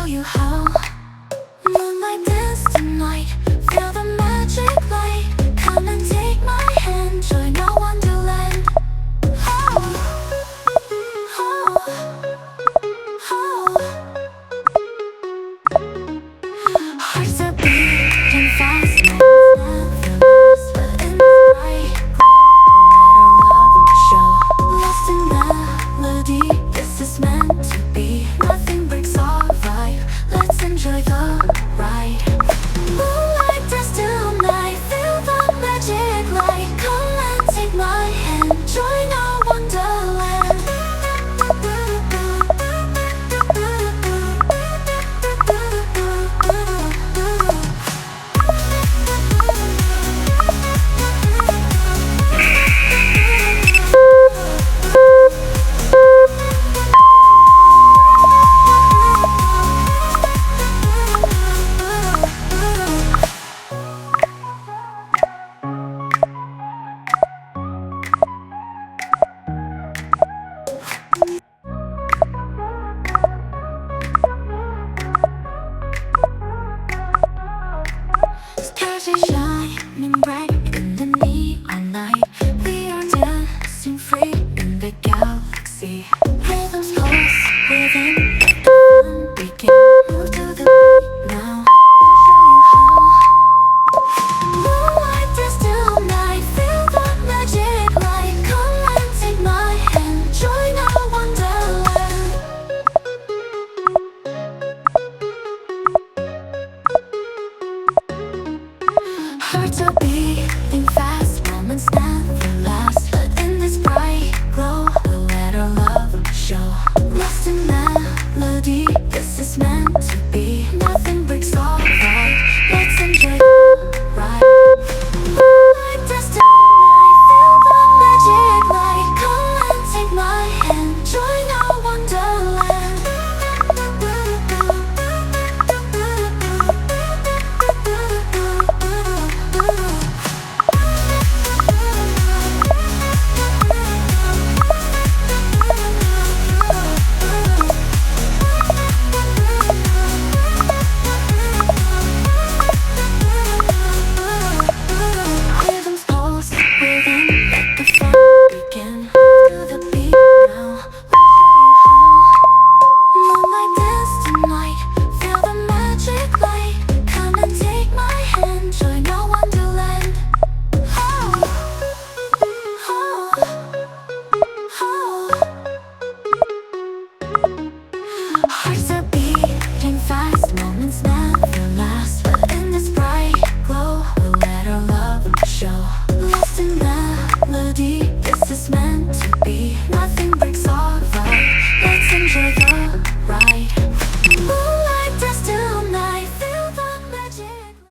you how. Moonlight dance tonight, feel the magic light. Come and take my hand, join our wonderland. Oh, oh, oh. Hearts are beating fast, minds never last. But in the night, let our love show. Lost in melody, this is meant to be. Nothing breaks our vibe, let's enjoy the ride. Moonlight dance tonight, feel the magic light. Come and take my hand, join our wonderland. Stars are shining bright in the neon light.